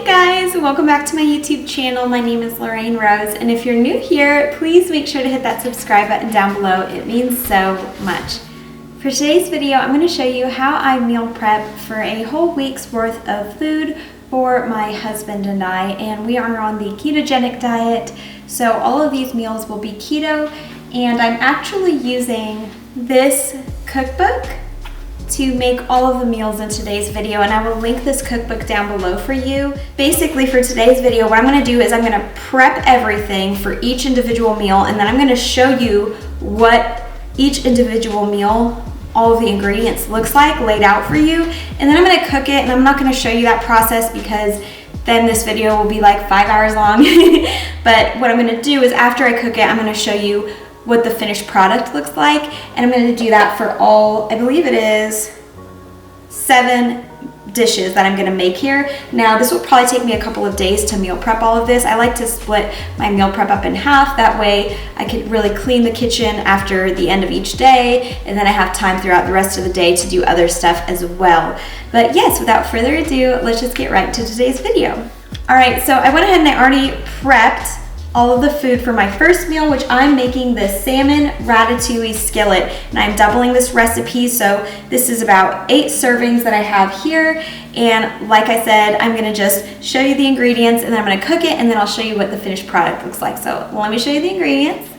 Hey guys, welcome back to my YouTube channel. My name is Lorraine Rose, and if you're new here, please make sure to hit that subscribe button down below. It means so much. For today's video, I'm going to show you how I meal prep for a whole week's worth of food for my husband and I, and we are on the ketogenic diet, so all of these meals will be keto, and I'm actually using this cookbook to make all of the meals in today's video, and I will link this cookbook down below for you. Basically, for today's video, what I'm going to do is I'm going to prep everything for each individual meal, and then I'm going to show you what each individual meal, all of the ingredients looks like laid out for you, and then I'm going to cook it, and I'm not going to show you that process because then this video will be like 5 hours long. But what I'm going to do is after I cook it, I'm going to show you what the finished product looks like, and I'm going to do that for all, I believe it is 7 dishes that I'm going to make here. Now this will probably take me a couple of days to meal prep all of this. I like to split my meal prep up in half, that way I can really clean the kitchen after the end of each day, and then I have time throughout the rest of the day to do other stuff as well. But yes, without further ado, let's just get right to today's video. Alright, so I went ahead and I already prepped all of the food for my first meal, which I'm making the Salmon Ratatouille skillet, and I'm doubling this recipe, so this is about 8 servings that I have here, and like I said, I'm gonna just show you the ingredients, and then I'm gonna cook it, and then I'll show you what the finished product looks like. So let me show you the ingredients.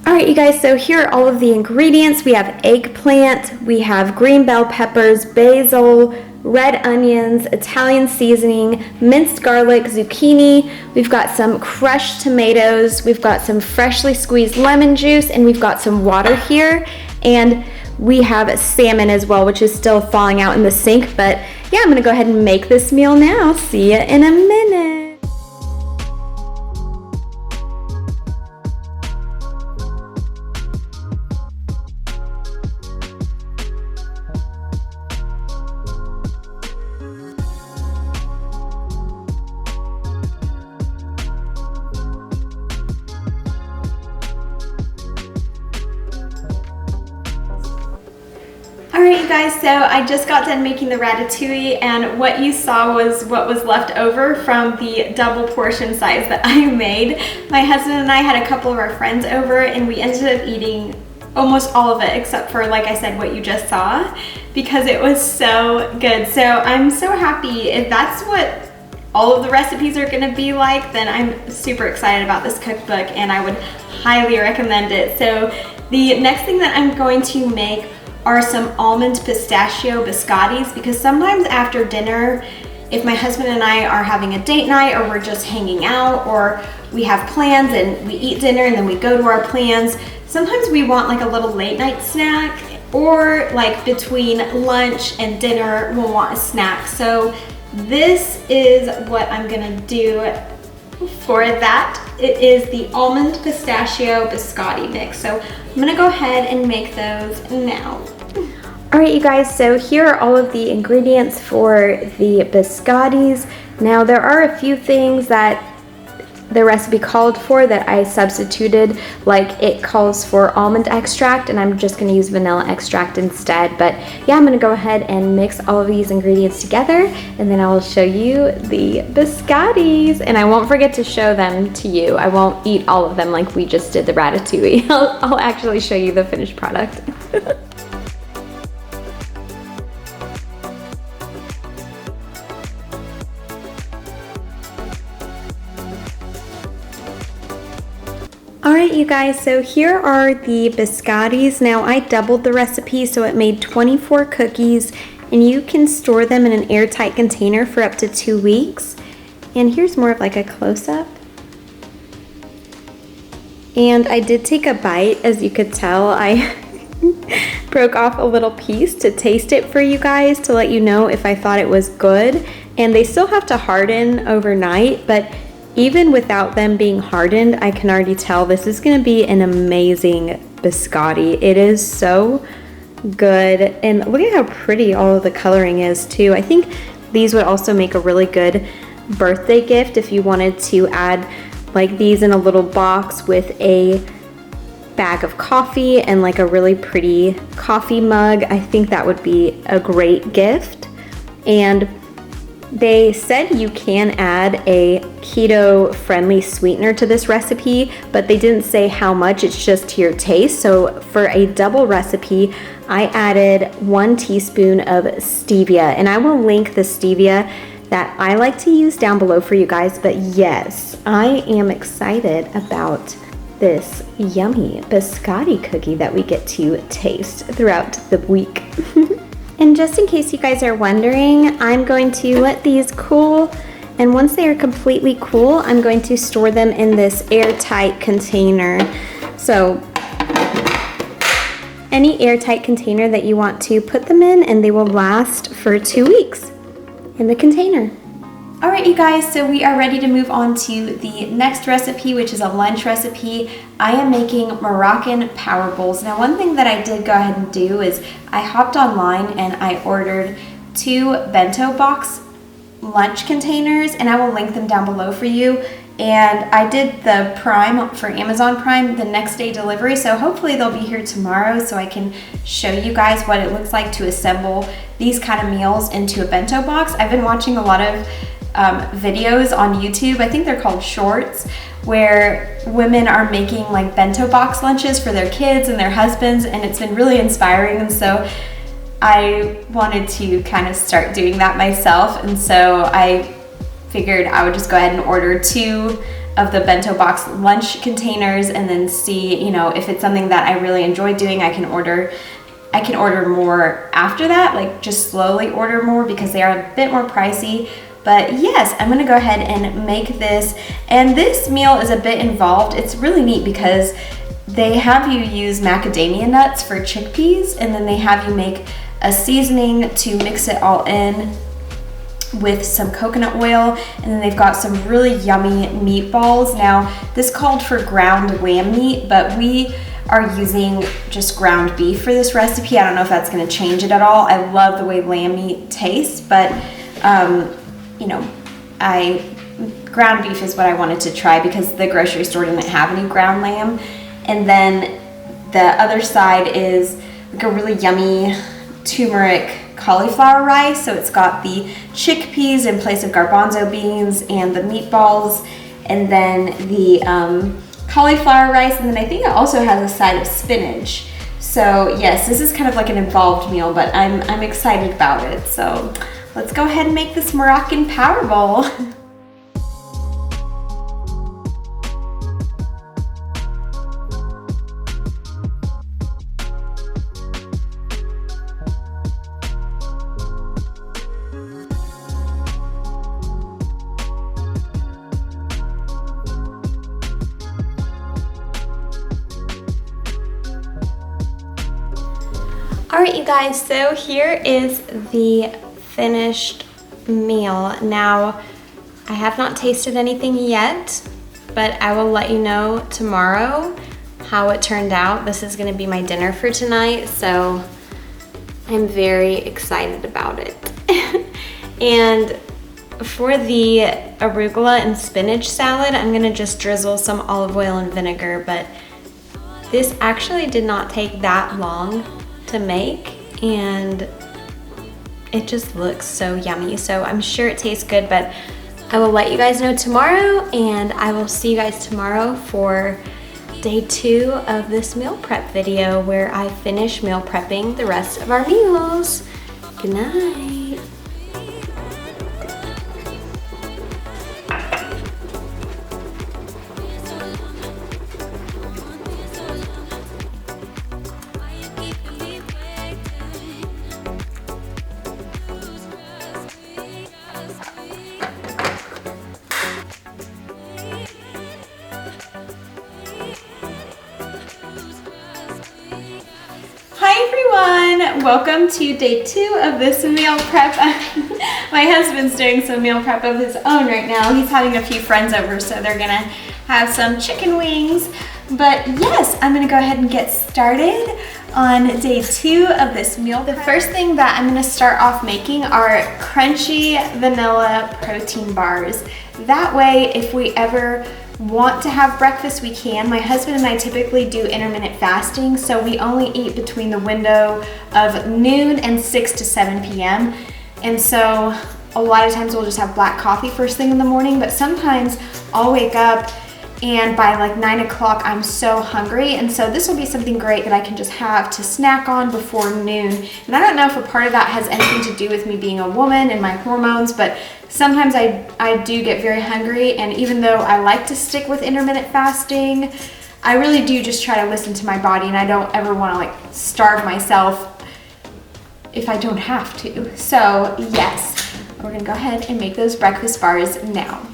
Alright you guys, so here are all of the ingredients. We have eggplant, we have green bell peppers, basil, red onions, Italian seasoning, minced garlic, zucchini, we've got some crushed tomatoes, we've got some freshly squeezed lemon juice, and we've got some water here, and we have salmon as well, which is still thawing out in the sink. But yeah, I'm gonna go ahead and make this meal now. See ya in a minute. Alright you guys, so I just got done making the ratatouille, and what you saw was what was left over from the double portion size that I made. My husband and I had a couple of our friends over, and we ended up eating almost all of it except for, like I said, what you just saw, because it was so good. So I'm so happy. If that's what all of the recipes are going to be like, then I'm super excited about this cookbook, and I would highly recommend it. So the next thing that I'm going to make are some almond pistachio biscottis, because sometimes after dinner, if my husband and I are having a date night, or we're just hanging out, or we have plans and we eat dinner and then we go to our plans, sometimes we want like a little late night snack, or like between lunch and dinner we'll want a snack. So this is what I'm gonna do for that. It is the almond pistachio biscotti mix. So I'm gonna go ahead and make those now. Alright you guys, so here are all of the ingredients for the biscottis. Now there are a few things that the recipe called for that I substituted, like it calls for almond extract, and I'm just going to use vanilla extract instead. But yeah, I'm going to go ahead and mix all of these ingredients together, and then I will show you the biscottis, and I won't forget to show them to you. I won't eat all of them like we just did the ratatouille. I'll actually show you the finished product. Alright you guys, so here are the biscottis. Now I doubled the recipe, so it made 24 cookies, and you can store them in an airtight container for up to 2 weeks. And here's more of like a close-up. And I did take a bite. As you could tell, I broke off a little piece to taste it for you guys, to let you know if I thought it was good. And they still have to harden overnight, but even without them being hardened, I can already tell this is going to be an amazing biscotti. It is so good, and look at how pretty all of the coloring is too. I think these would also make a really good birthday gift if you wanted to add like these in a little box with a bag of coffee and like a really pretty coffee mug. I think that would be a great gift. And They said you can add a keto-friendly sweetener to this recipe, but they didn't say how much, it's just to your taste. So for a double recipe, I added 1 teaspoon of stevia, and I will link the stevia that I like to use down below for you guys. But yes, I am excited about this yummy biscotti cookie that we get to taste throughout the week. And just in case you guys are wondering, I'm going to let these cool, and once they are completely cool, I'm going to store them in this airtight container. So any airtight container that you want to put them in, and they will last for 2 weeks in the container. All right, you guys, so we are ready to move on to the next recipe, which is a lunch recipe. I am making Moroccan power bowls. Now, one thing that I did go ahead and do is I hopped online and I ordered 2 bento box lunch containers, and I will link them down below for you. And I did the Prime for Amazon Prime, the next day delivery, so hopefully they'll be here tomorrow so I can show you guys what it looks like to assemble these kind of meals into a bento box. I've been watching a lot of videos on YouTube, I think they're called shorts, where women are making like bento box lunches for their kids and their husbands, and it's been really inspiring. And so I wanted to kind of start doing that myself, and so I figured I would just go ahead and order 2 of the bento box lunch containers, and then see, you know, if it's something that I really enjoy doing, I can order more after that, like just slowly order more, because they are a bit more pricey. But yes, I'm gonna go ahead and make this. And this meal is a bit involved. It's really neat because they have you use macadamia nuts for chickpeas, and then they have you make a seasoning to mix it all in with some coconut oil, and then they've got some really yummy meatballs. Now, this called for ground lamb meat, but we are using just ground beef for this recipe. I don't know if that's gonna change it at all. I love the way lamb meat tastes, but you know, ground beef is what I wanted to try because the grocery store didn't have any ground lamb. And then the other side is like a really yummy turmeric cauliflower rice. So it's got the chickpeas in place of garbanzo beans and the meatballs, and then the cauliflower rice, and then I think it also has a side of spinach. So yes, this is kind of like an involved meal, but I'm excited about it. So let's go ahead and make this Moroccan power bowl. All right, you guys, so here is the finished meal. Now, I have not tasted anything yet, but I will let you know tomorrow how it turned out. This is gonna be my dinner for tonight, so I'm very excited about it. And for the arugula and spinach salad, I'm gonna just drizzle some olive oil and vinegar, but this actually did not take that long to make, and it just looks so yummy. So I'm sure it tastes good, but I will let you guys know tomorrow, and I will see you guys tomorrow for day 2 of this meal prep video where I finish meal prepping the rest of our meals. Good night. Welcome to day 2 of this meal prep. My husband's doing some meal prep of his own right now. He's having a few friends over, so they're gonna have some chicken wings. But yes, I'm gonna go ahead and get started on day 2 of this meal prep. The first thing that I'm gonna start off making are crunchy vanilla protein bars. That way, if we ever want to have breakfast, we can. My husband and I typically do intermittent fasting, so we only eat between the window of noon and 6 to 7 p.m. And so a lot of times we'll just have black coffee first thing in the morning, but sometimes I'll wake up and by like 9 o'clock I'm so hungry, and so this will be something great that I can just have to snack on before noon. And I don't know if a part of that has anything to do with me being a woman and my hormones, but sometimes I do get very hungry, and even though I like to stick with intermittent fasting, I really do just try to listen to my body, and I don't ever want to like starve myself if I don't have to. So yes, we're gonna go ahead and make those breakfast bars now.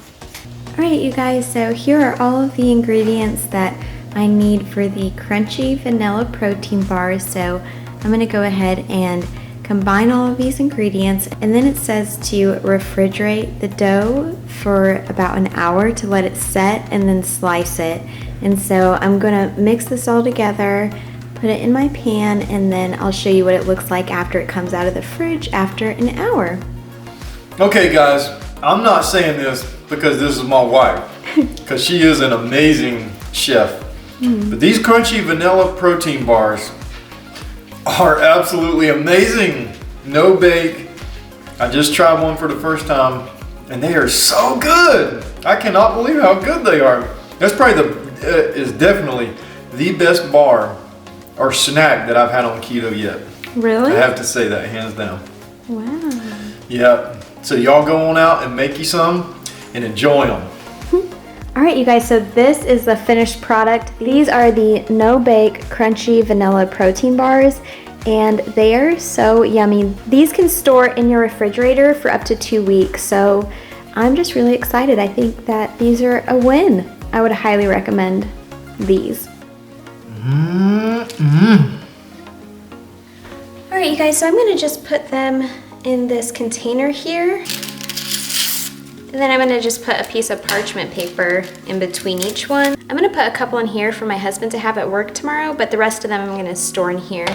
All right, you guys, so here are all of the ingredients that I need for the crunchy vanilla protein bars. So I'm gonna go ahead and combine all of these ingredients, and then it says to refrigerate the dough for about an hour to let it set and then slice it. And so I'm gonna mix this all together, put it in my pan, and then I'll show you what it looks like after it comes out of the fridge after an hour. Okay guys, I'm not saying this because this is my wife, because she is an amazing chef. But these crunchy vanilla protein bars are absolutely amazing. No bake. I just tried one for the first time and they are so good. I cannot believe how good they are. That's probably is definitely the best bar or snack that I've had on keto yet. Really? I have to say that hands down. Wow. Yep. So y'all go on out and make you some and enjoy them. All right, you guys, so this is the finished product. These are the no-bake crunchy vanilla protein bars, and they are so yummy. These can store in your refrigerator for up to 2 weeks, so I'm just really excited. I think that these are a win. I would highly recommend these. All right, you guys, so I'm gonna just put them in this container here. And then I'm gonna just put a piece of parchment paper in between each one. I'm gonna put a couple in here for my husband to have at work tomorrow, but the rest of them I'm gonna store in here.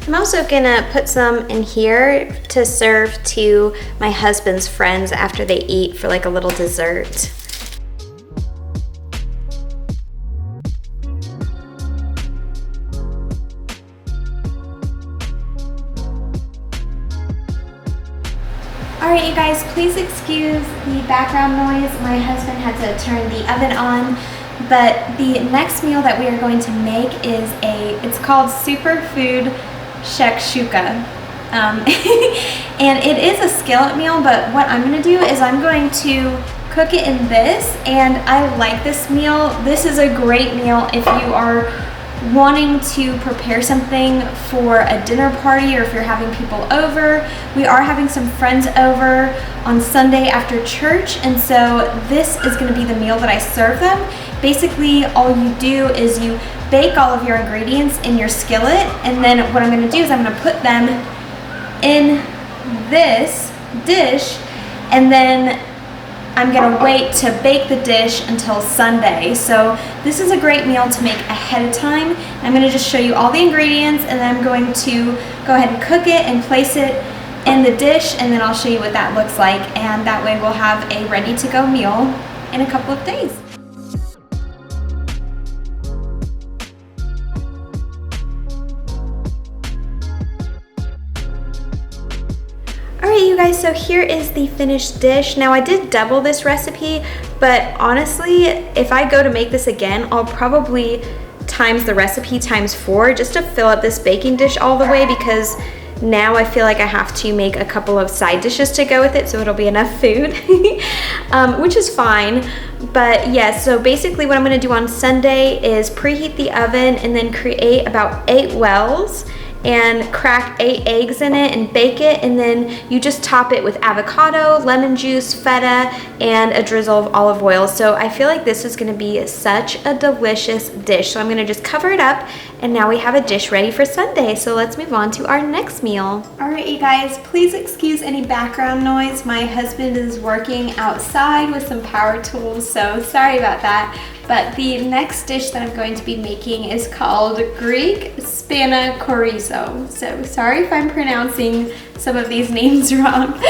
I'm also gonna put some in here to serve to my husband's friends after they eat for like a little dessert. All right, you guys, please excuse the background noise. My husband had to turn the oven on, but the next meal that we are going to make is it's called Superfood Shakshuka. And it is a skillet meal, but what I'm gonna do is I'm going to cook it in this, and I like this meal. This is a great meal if you are wanting to prepare something for a dinner party or if you're having people over. We are having some friends over on Sunday after church, and so this is gonna be the meal that I serve them. Basically, all you do is you bake all of your ingredients in your skillet, and then what I'm gonna do is I'm gonna put them in this dish, and then I'm gonna wait to bake the dish until Sunday. So this is a great meal to make ahead of time. I'm gonna just show you all the ingredients, and then I'm going to go ahead and cook it and place it in the dish, and then I'll show you what that looks like, and that way we'll have a ready-to-go meal in a couple of days. Alright, you guys, so here is the finished dish. Now I did double this recipe, but honestly, if I go to make this again, I'll probably times the recipe times 4 just to fill up this baking dish all the way, because now I feel like I have to make a couple of side dishes to go with it, so it'll be enough food, which is fine. But yes, so basically what I'm gonna do on Sunday is preheat the oven and then create about 8 wells and crack 8 eggs in it and bake it, and then you just top it with avocado, lemon juice, feta, and a drizzle of olive oil. So I feel like this is gonna be such a delicious dish. So I'm gonna just cover it up, and now we have a dish ready for Sunday. So let's move on to our next meal. All right, you guys, please excuse any background noise. My husband is working outside with some power tools, so sorry about that. But the next dish that I'm going to be making is called Greek Spanakorizo. So sorry if I'm pronouncing some of these names wrong.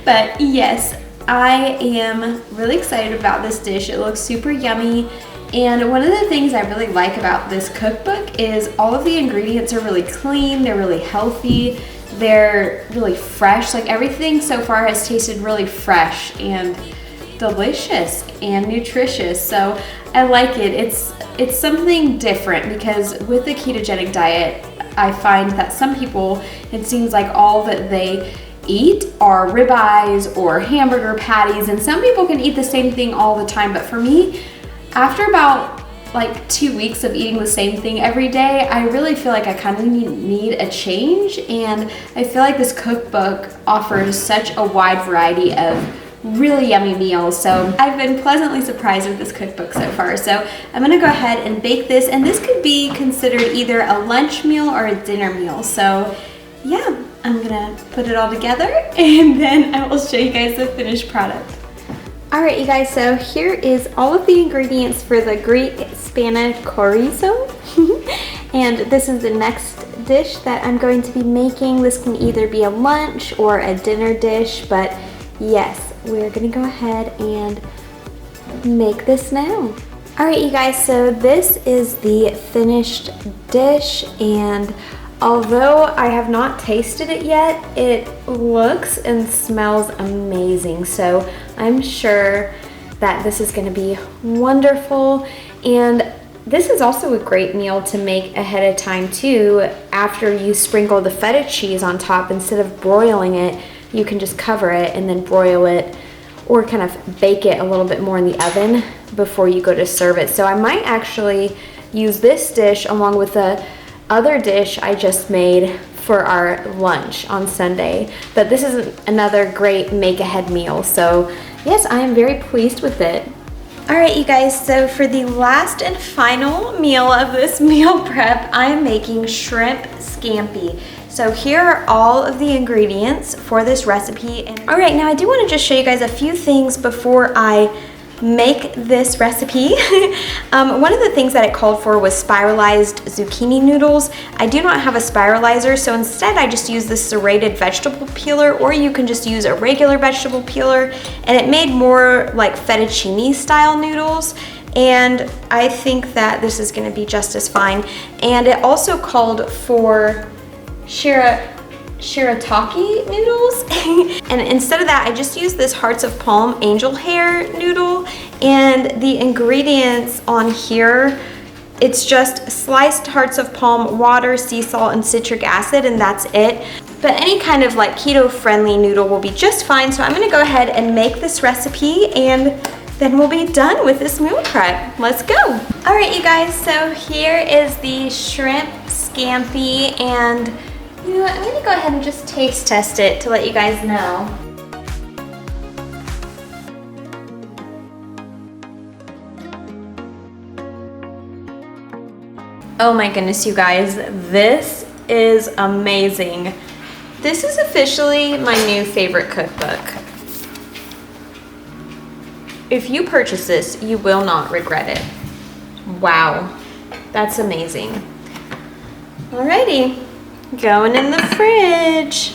But yes, I am really excited about this dish. It looks super yummy. And one of the things I really like about this cookbook is all of the ingredients are really clean, they're really healthy, they're really fresh. Like everything so far has tasted really fresh and delicious and nutritious. So I like it. It's something different because with the ketogenic diet, I find that some people, it seems like all that they eat are ribeyes or hamburger patties, and some people can eat the same thing all the time. But for me, after about like 2 weeks of eating the same thing every day, I really feel like I kind of need a change, and I feel like this cookbook offers such a wide variety of really yummy meals. So I've been pleasantly surprised with this cookbook so far. So I'm gonna go ahead and bake this, and this could be considered either a lunch meal or a dinner meal. So yeah, I'm gonna put it all together and then I will show you guys the finished product. All right, you guys, so here is all of the ingredients for the Greek Spanakorizo. And this is the next dish that I'm going to be making. This can either be a lunch or a dinner dish, but yes, we're gonna go ahead and make this now. All right, you guys, so this is the finished dish, and although I have not tasted it yet, it looks and smells amazing. So I'm sure that this is gonna be wonderful. And this is also a great meal to make ahead of time too. After you sprinkle the feta cheese on top, instead of broiling it, you can just cover it and then broil it, or kind of bake it a little bit more in the oven before you go to serve it. So I might actually use this dish along with the other dish I just made for our lunch on Sunday. But this is another great make ahead meal. So yes, I am very pleased with it. All right, you guys, so for the last and final meal of this meal prep, I am making shrimp scampi. So here are all of the ingredients for this recipe. And all right, now I do want to just show you guys a few things before I make this recipe. One of the things that it called for was spiralized zucchini noodles. I do not have a spiralizer, so instead I just use this serrated vegetable peeler, or you can just use a regular vegetable peeler, and it made more like fettuccine style noodles. And I think that this is going to be just as fine. And it also called for shirataki noodles. And instead of that, I just used this hearts of palm angel hair noodle. And the ingredients on here, it's just sliced hearts of palm, water, sea salt, and citric acid, and that's it. But any kind of like keto friendly noodle will be just fine. So I'm gonna go ahead and make this recipe, and then we'll be done with this meal prep. Let's go. All right, you guys, so here is the shrimp scampi, and you know what, I'm gonna go ahead and just taste test it to let you guys know. Oh my goodness, you guys, this is amazing. This is officially my new favorite cookbook. If you purchase this, you will not regret it. Wow, that's amazing. Alrighty, going in the fridge.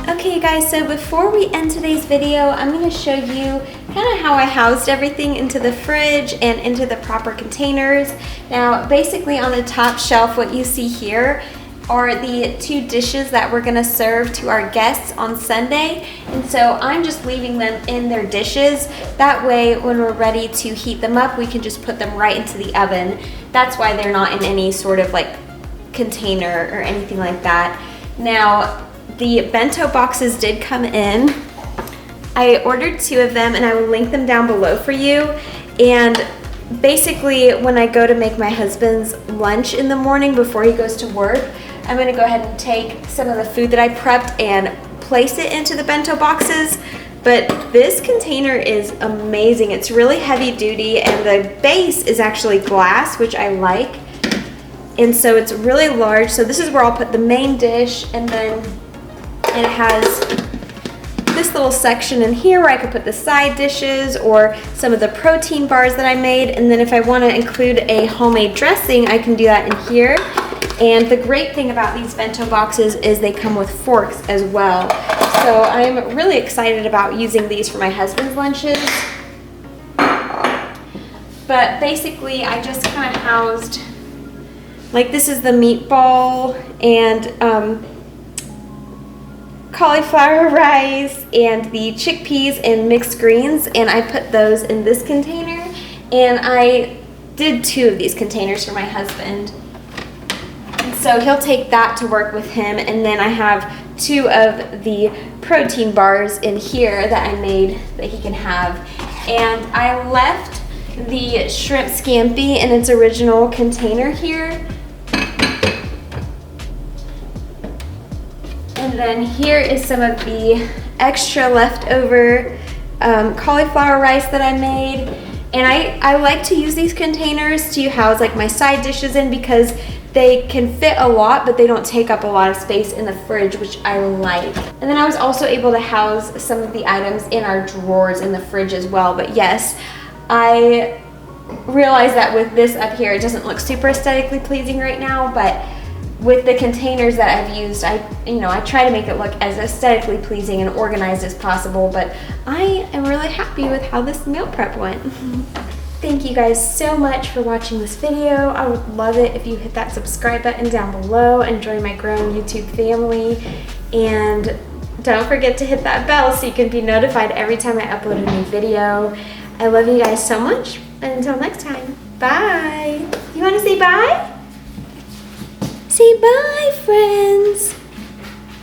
Okay guys, so before we end today's video, I'm going to show you kind of how I housed everything into the fridge and into the proper containers. Now basically on the top shelf, what you see here are the 2 dishes that we're going to serve to our guests on Sunday, and so I'm just leaving them in their dishes. That way when we're ready to heat them up, we can just put them right into the oven. That's why they're not in any sort of like container or anything like that. Now the bento boxes did come in. I ordered 2 of them and I will link them down below for you. And basically when I go to make my husband's lunch in the morning before he goes to work, I'm gonna go ahead and take some of the food that I prepped and place it into the bento boxes. But this container is amazing. It's really heavy duty and the base is actually glass, which I like. And so it's really large. So this is where I'll put the main dish, and then it has this little section in here where I could put the side dishes or some of the protein bars that I made. And then if I want to include a homemade dressing, I can do that in here. And the great thing about these bento boxes is they come with forks as well. So I'm really excited about using these for my husband's lunches. But basically I just kind of housed, like this is the meatball and cauliflower rice and the chickpeas and mixed greens, and I put those in this container, and I did 2 of these containers for my husband. And so he'll take that to work with him, and then I have 2 of the protein bars in here that I made that he can have. And I left the shrimp scampi in its original container here. And then here is some of the extra leftover cauliflower rice that I made. And I like to use these containers to house like my side dishes in, because they can fit a lot, but they don't take up a lot of space in the fridge, which I like. And then I was also able to house some of the items in our drawers in the fridge as well. But yes, I realize that with this up here, it doesn't look super aesthetically pleasing right now, but with the containers that I've used, I try to make it look as aesthetically pleasing and organized as possible, but I am really happy with how this meal prep went. Thank you guys so much for watching this video. I would love it if you hit that subscribe button down below and join my growing YouTube family. And don't forget to hit that bell so you can be notified every time I upload a new video. I love you guys so much, and until next time, bye. You want to say bye? Say bye, friends.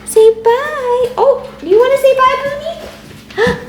Say bye. Oh, you want to say bye, Pony?